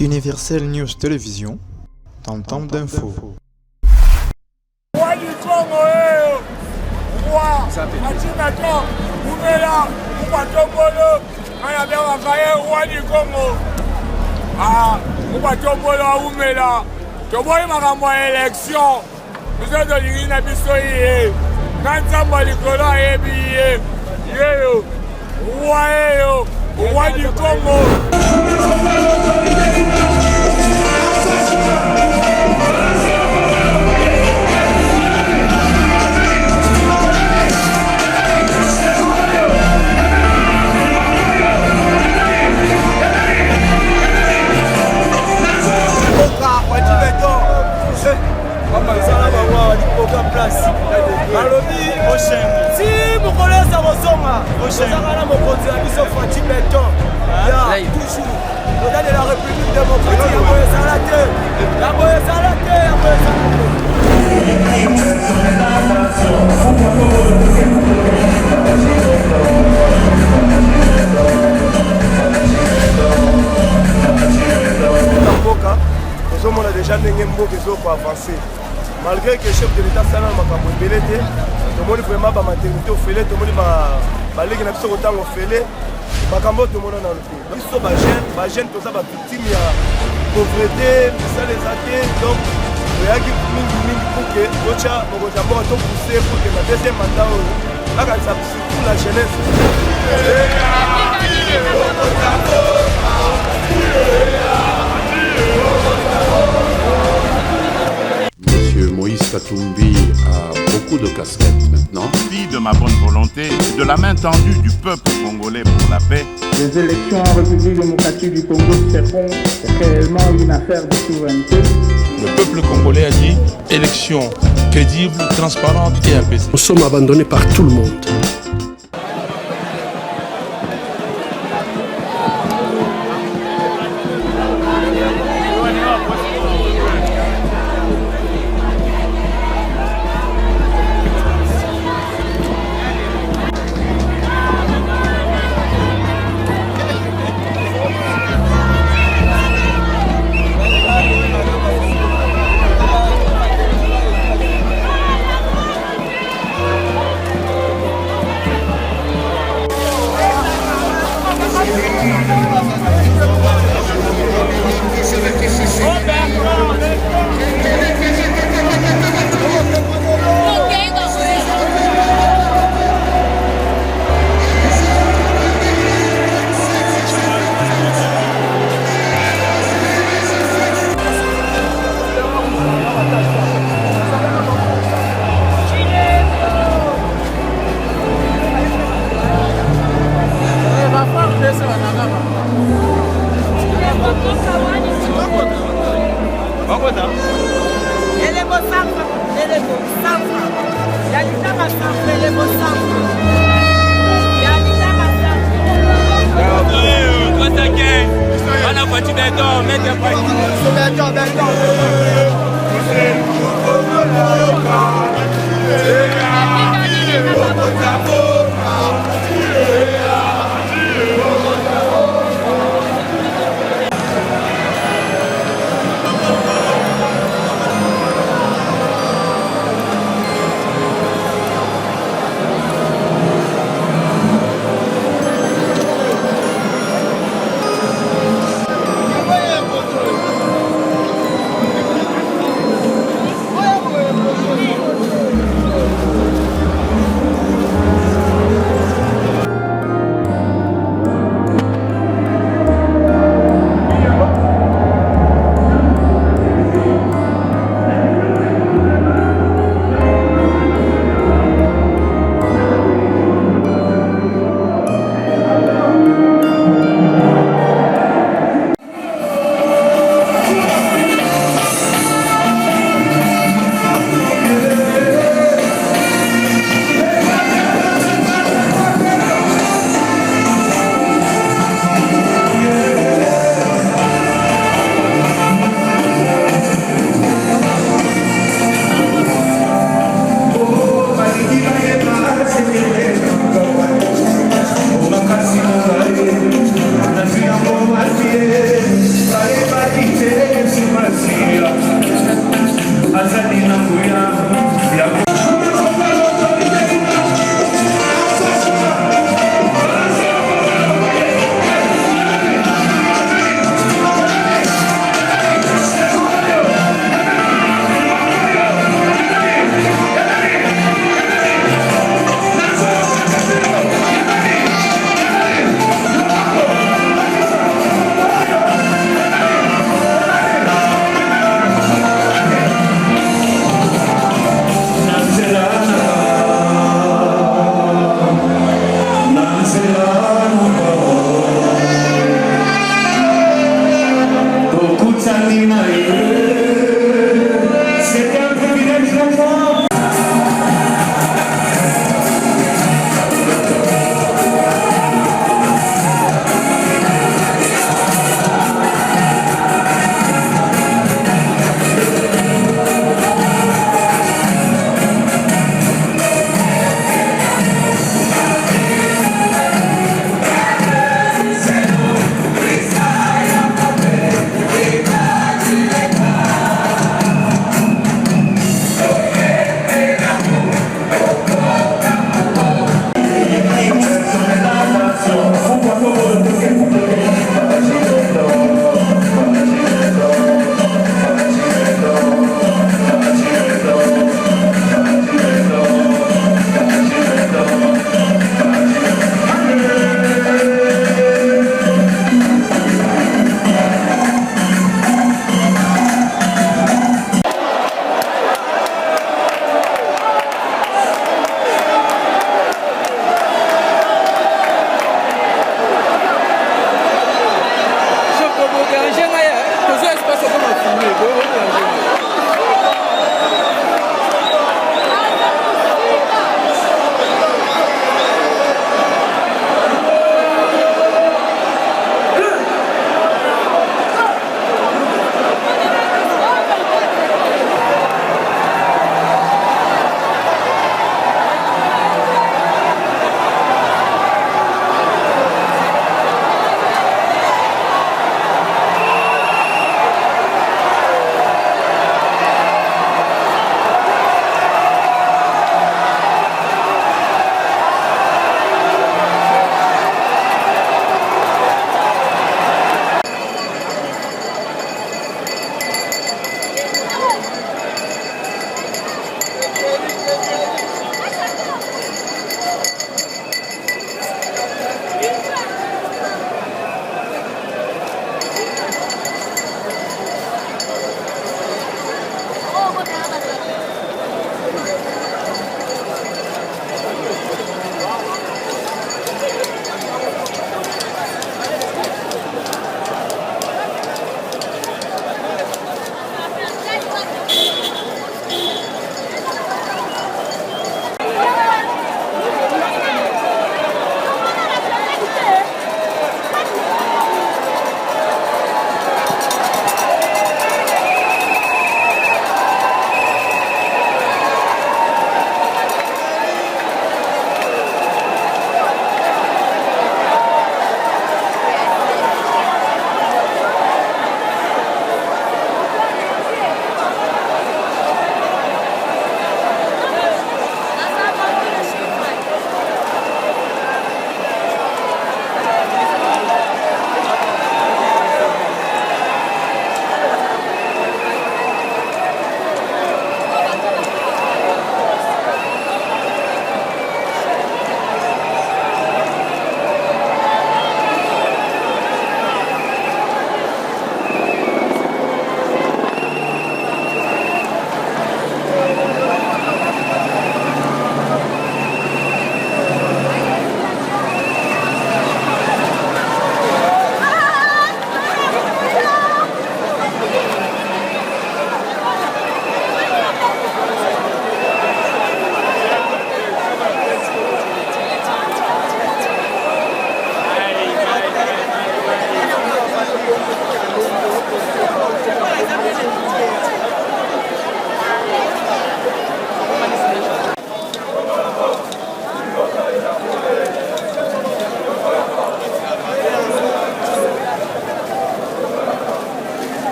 Universel News Télévision, temps d'info. Roi du Congo, roi, Matinato, Oumela, Oubatobolo, on a bien envoyé roi du Congo. Ah, Oubatobolo, Oumela, Toboy m'a élection. Nous sommes dans l'Irine Abissoye. Quand ça m'a l'école a ébillé, roi du Congo. Si vous connaissez Rosoma, vous avez mon côté à Bissau Fatih Beton. Toujours, au de la République démocratique, la Boye Salate, on a déjà des mots qui sont avancés. Malgré que le chef de l'État s'en a fait, tout le monde vraiment ba maternité au félé, tout le monde ba légui na biso autant au félé, ba kambo tout le monde dans le pays. Donc ils sont ba jeune tout ça ba victime ya pauvreté, ça les athées. Donc il y a qui mingi pour que ocha mo jambo to pousser pour que la deuxième mandat là quand ça surtout la jeunesse. Moïse Katumbi a beaucoup de casquettes maintenant. De ma bonne volonté et de la main tendue du peuple congolais pour la paix. Les élections en République démocratique du Congo seront réellement une affaire de souveraineté. Le peuple congolais a dit élections crédibles, transparentes et apaisées. Nous sommes abandonnés par tout le monde. Yes,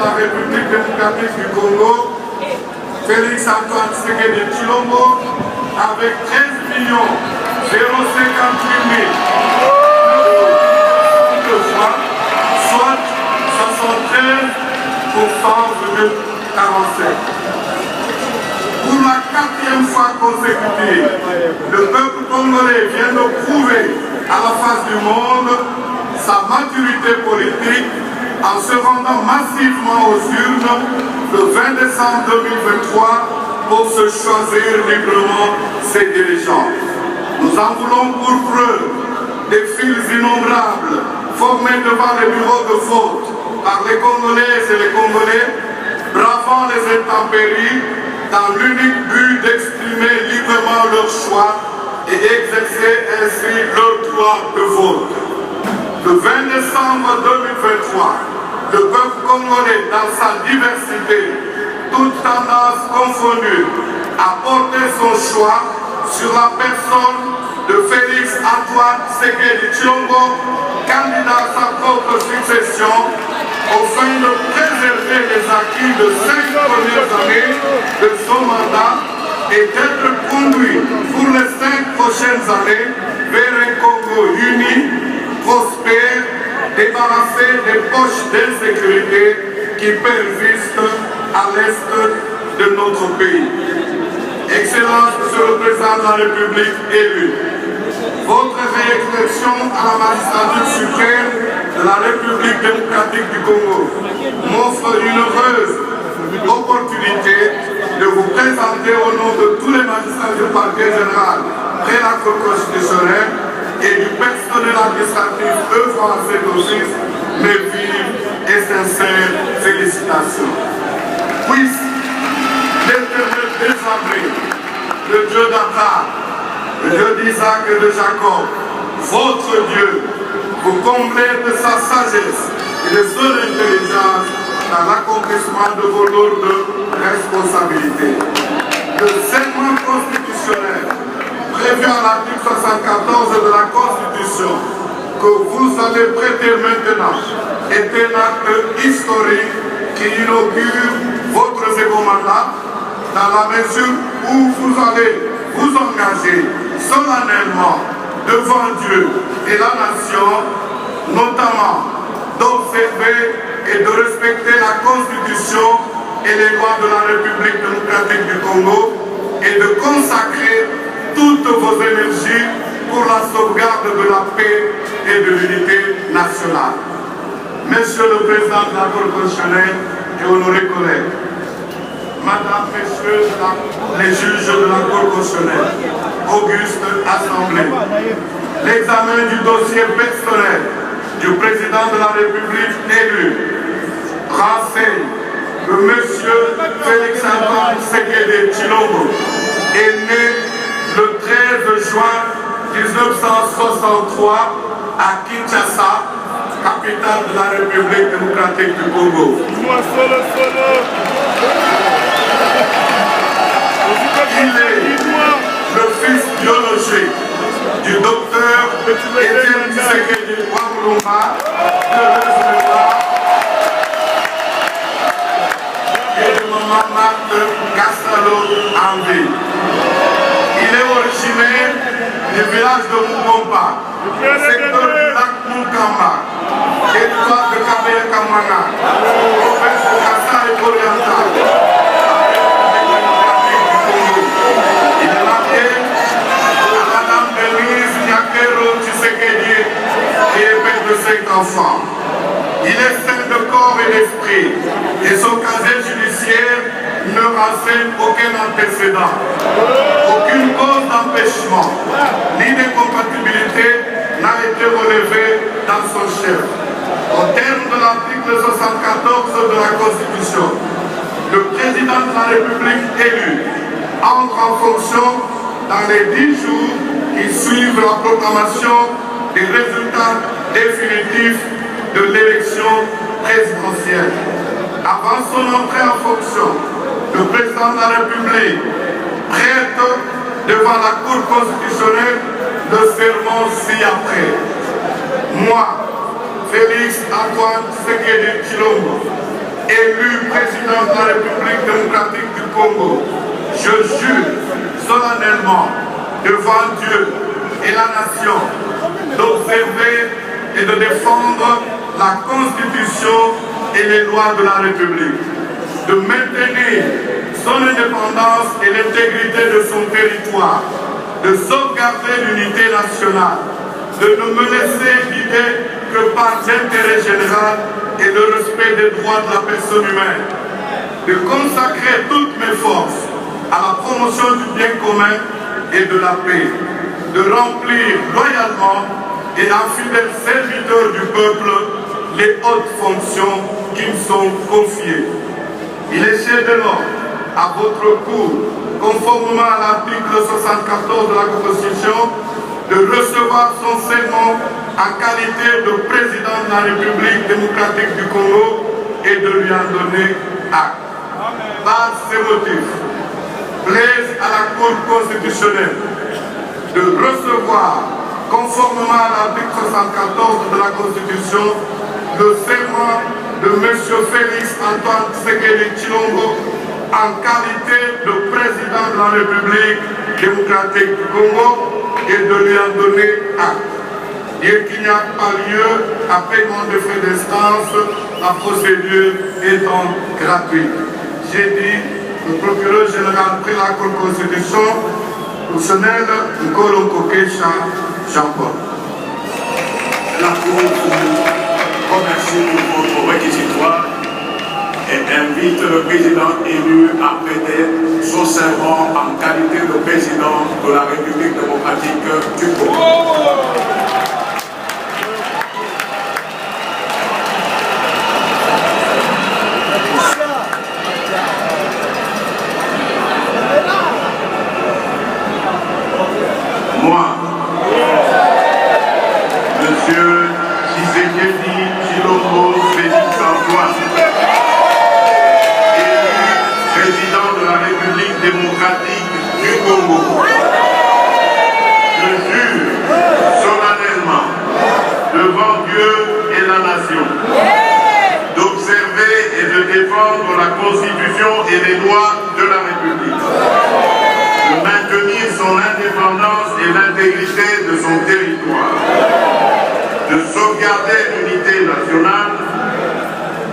la République démocratique du Congo, Félix Antoine Tshisekedi Tshilombo, avec 13 millions 058 000 de voix, soit 73% de 47. Pour la 4e fois consécutive, le peuple congolais vient de prouver à la face du monde sa maturité politique en se rendant massivement aux urnes le 20 décembre 2023 pour se choisir librement ses dirigeants. Nous en voulons pour preuve des files innombrables formées devant les bureaux de vote par les Congolaises et les Congolais, bravant les intempéries dans l'unique but d'exprimer librement leur choix et exercer ainsi leur droit de vote. Le 20 décembre 2023, le peuple congolais dans sa diversité, toutes tendances confondues, a porté son choix sur la personne de Félix Antoine Tshisekedi Tshilombo, candidat à sa propre succession, afin de préserver les acquis de 5 premières années de son mandat et d'être conduit pour les 5 prochaines années vers un Congo uni, prospère, débarrassé des poches d'insécurité qui persistent à l'est de notre pays. Excellence, Monsieur le Président de la République élu, votre réélection à la magistrature suprême de la République démocratique du Congo m'offre une heureuse opportunité de vous présenter au nom de tous les magistrats du parquet général près la Cour constitutionnelle et du personnel administratif œuvrant à cet office mes vives et sincères félicitations. Puisse l'Éternel désabré, le Dieu d'Abraham, le Dieu d'Isaac et de Jacob, votre Dieu, vous combler de sa sagesse et de son intelligence dans l'accomplissement de vos lourdes responsabilités. Le serment constitutionnel prévu à l'article 74 de la Constitution que vous allez prêter maintenant est un acte historique qui inaugure votre second mandat dans la mesure où vous allez vous engager solennellement devant Dieu et la nation, notamment d'observer et de respecter la Constitution et les lois de la République démocratique du Congo et de consacrer toutes vos énergies pour la sauvegarde de la paix et de l'unité nationale. Monsieur le Président de la Cour constitutionnelle et honorés collègues, Madame, Messieurs les juges de la Cour constitutionnelle, auguste Assemblée, l'examen du dossier personnel du Président de la République élu renseigne que Monsieur Félix Antoine Tshisekedi Tshilombo est né le 13 juin 1963 à Kinshasa, capitale de la République démocratique du Congo. Il est le fils biologique du docteur Etienne Tshisekedi Wamulumba, heureuse mémoire, et de maman Marthe Castalo Andy. Il est originaire du village de Mukomba, secteur du lac Mukamba, territoire de Kabeye Kamana, province de Kasai oriental. Il est marié à Madame Denise Nyakero Tshisekedi et est père de 5 enfants. Il est sain de corps et d'esprit et son casier judiciaire ne renseigne aucun antécédent, aucune cause d'empêchement, ni d'incompatibilité n'a été relevée dans son chef. Au terme de l'article 74 de la Constitution, le président de la République élu entre en fonction dans les 10 jours qui suivent la proclamation des résultats définitifs de l'élection présidentielle. Avant son entrée en fonction, le président de la République prête devant la Cour constitutionnelle le serment ci-après. Moi, Félix Antoine Tshisekedi Tshilombo, élu président de la République démocratique du Congo, je jure solennellement devant Dieu et la nation d'observer et de défendre la Constitution et les lois de la République, de maintenir son indépendance et l'intégrité de son territoire, de sauvegarder l'unité nationale, de ne me laisser guider que par l'intérêt général et le respect des droits de la personne humaine, de consacrer toutes mes forces à la promotion du bien commun et de la paix, de remplir loyalement et en fidèle serviteur du peuple les hautes fonctions qui me sont confiées. Il est chez de l'ordre à votre cour, conformément à l'article 74 de la Constitution, de recevoir son serment en qualité de président de la République démocratique du Congo et de lui en donner acte. Par ces motifs, plaise à la Cour constitutionnelle de recevoir, conformément à l'article 74 de la Constitution, le serment de M. Félix Antoine Tshisekedi Tshilombo en qualité de président de la République démocratique du Congo et de lui en donner acte. Et qu'il n'y a pas lieu à paiement de frais d'instance, la procédure étant gratuite. J'ai dit, le procureur général pris la Cour constitutionnelle, Nkolo Kokesha Jean-Paul. La Cour vous remercie pour votre réquisitoire et invite le président élu à prêter son serment en qualité de président de la République démocratique du Congo. Moi, Monsieur Tshisekedi Tshilombo Félix Antoine, élu président de la République démocratique du Congo, je jure solennellement devant Dieu et la nation d'observer et de défendre la Constitution et les lois de la République, de maintenir son indépendance et l'intégrité de son territoire, de sauvegarder l'unité nationale,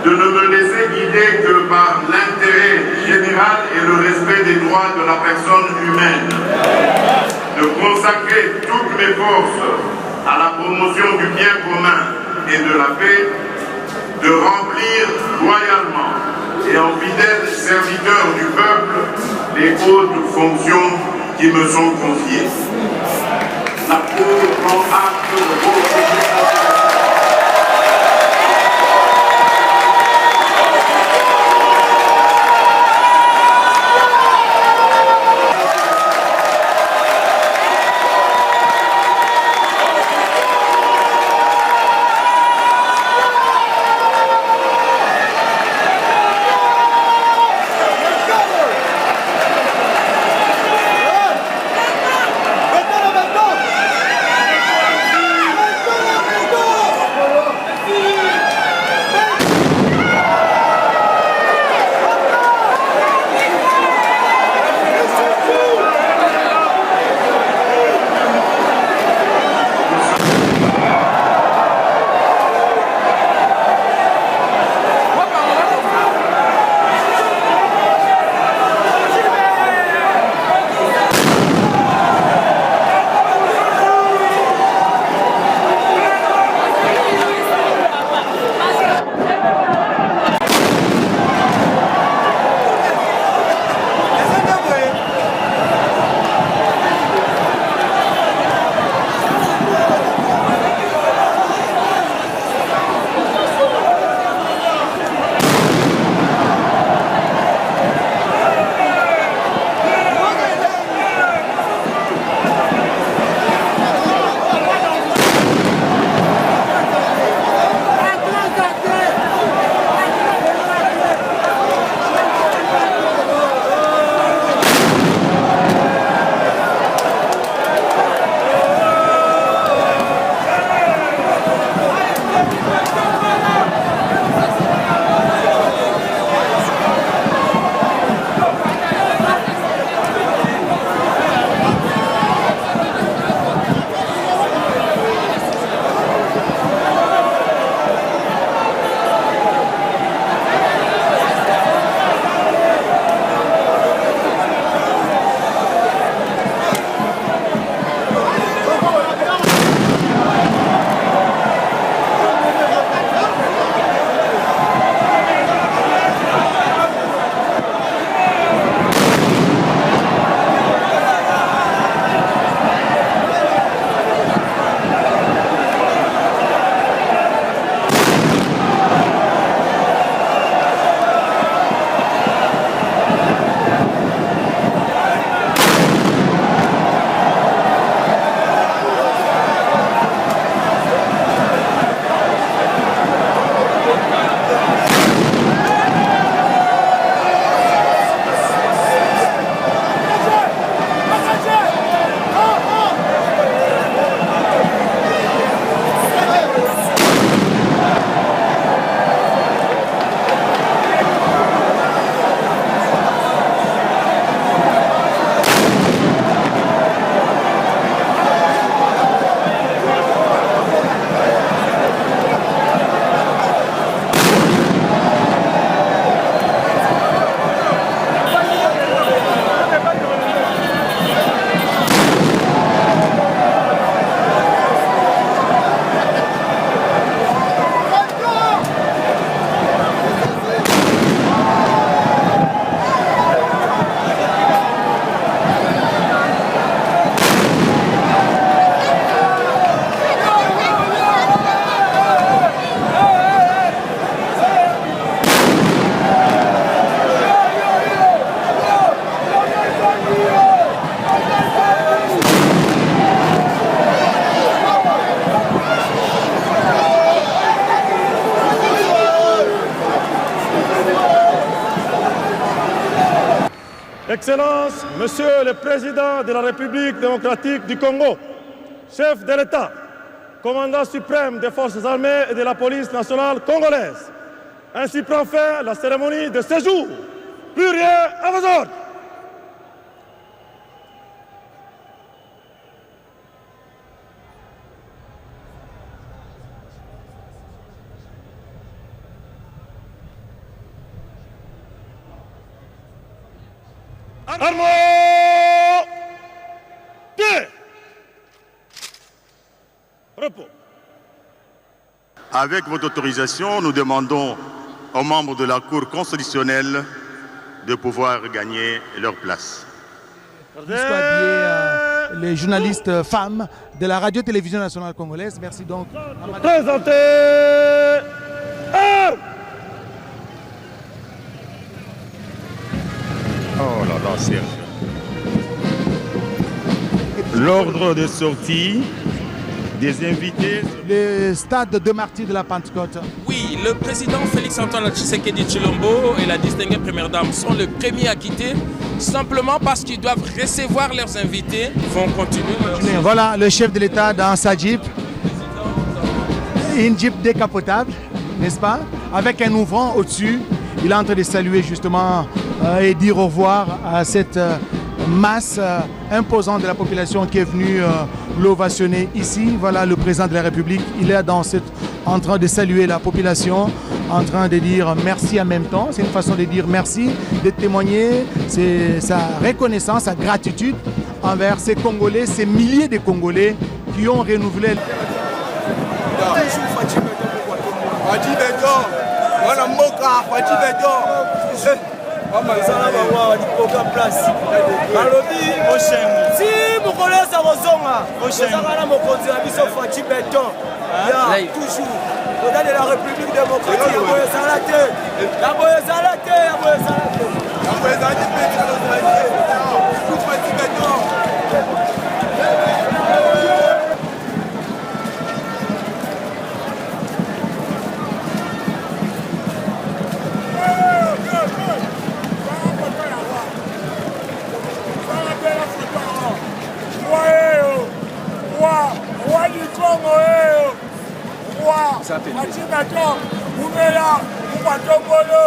de ne me laisser guider que par l'intérêt général et le respect des droits de la personne humaine, de consacrer toutes mes forces à la promotion du bien commun et de la paix, de remplir loyalement et en fidèle serviteur du peuple les hautes fonctions qui me sont confiées. La Cour prend acte de votre Excellence, Monsieur le Président de la République démocratique du Congo, chef de l'État, commandant suprême des forces armées et de la police nationale congolaise. Ainsi prend fin la cérémonie de séjour. Plus rien à vos ordres. Armes! Deux! Repos. Avec votre autorisation, nous demandons aux membres de la Cour constitutionnelle de pouvoir gagner leur place. Les journalistes femmes de la radio-télévision nationale congolaise. Merci donc. Présentez armes! Oh là là, Serge. L'ordre de sortie des invités. Le stade de martyrs de la Pentecôte. Oui, le président Félix-Antoine Tshisekedi Tshilombo et la distinguée première dame sont les premiers à quitter, simplement parce qu'ils doivent recevoir leurs invités. Ils vont continuer. Voilà le chef de l'État dans sa Jeep. Une Jeep décapotable, n'est-ce pas? Avec un ouvrant au-dessus. Il est en train de saluer justement et dire au revoir à cette masse imposante de la population qui est venue l'ovationner ici. Voilà le président de la République, il est en train de saluer la population, en train de dire merci en même temps. C'est une façon de dire merci, de témoigner sa reconnaissance, sa gratitude envers ces Congolais, ces milliers de Congolais qui ont renouvelé. Si mokolesa kozonga ozaka na mokonzi na biso Faci Beton ya toujours au-delà de la République démocratique ya boye ezala te ya boye ezala te ya boye ezala te ya boye ezala te Faci Beton. Roi du Congo, roi, Faci Beton, Oumela, Moukatombolo,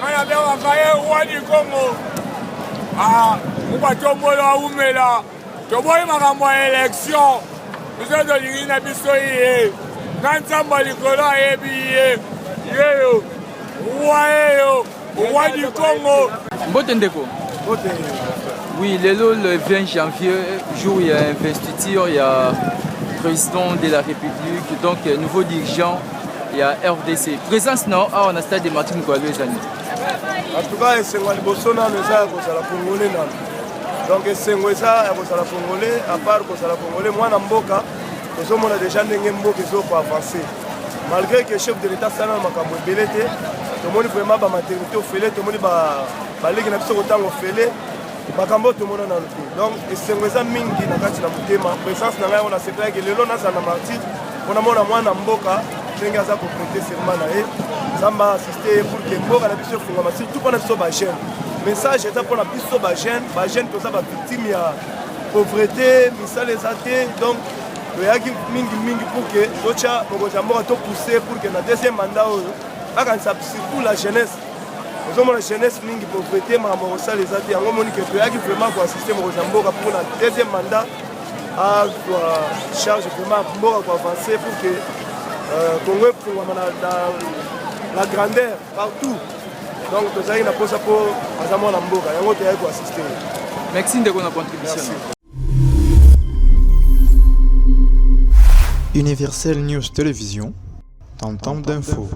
on a bien envoyé roi du Congo. Ah, Moukatombolo, Oumela, tu vois, il m'a envoyé l'élection. Nous sommes de l'Irine Abissoye, Nansamba Nicolas et Billet, roi du Congo. Botendeko. Oui, le 20 janvier, jour il y a investiture, il y a président de la République, donc nouveau dirigeant, il y a RDC. Présence non, on a stade de Martin Koualou les années. En tout cas, c'est un Bolsonaro, c'est la Congolais. Donc c'est un Congolais, à part que c'est la Congolais, moi en Mboka, nous sommes déjà des Mboka qui sont avancés. Malgré que le chef de l'État s'en a makambo belete, tout le monde vraiment ba maternité au félé, tout le monde ba légui na biso autant au félé. Makambo tout le monde dans le pays. Donc, c'est un mingi na kati na mutema. Présence na ngai on a secret que lelo na sana martyr. On a mona mwana mboka, ndenge aza ko prêter serment na ye. Samba assister pour que mboka na biso funga masi tout pona biso ba jeune. Message est pour la biso ba jeune to ça ba victime ya pauvreté, misale ezate. Donc, yaki mingi pour que tocha mokoza mboka to pousser pour que na deuxième mandat akanisa surtout la jeunesse. Nous avons la jeunesse mingi pauvreté, mais on a les athées. On a vraiment pour assister au Mboka pour le deuxième mandat à charge vraiment pour avancer pour que Congo pour la grandeur partout. Donc nous avons posé pour Azamo Mboka et on a assister. Merci de votre contribution. Universel News Télévision, temps d'info.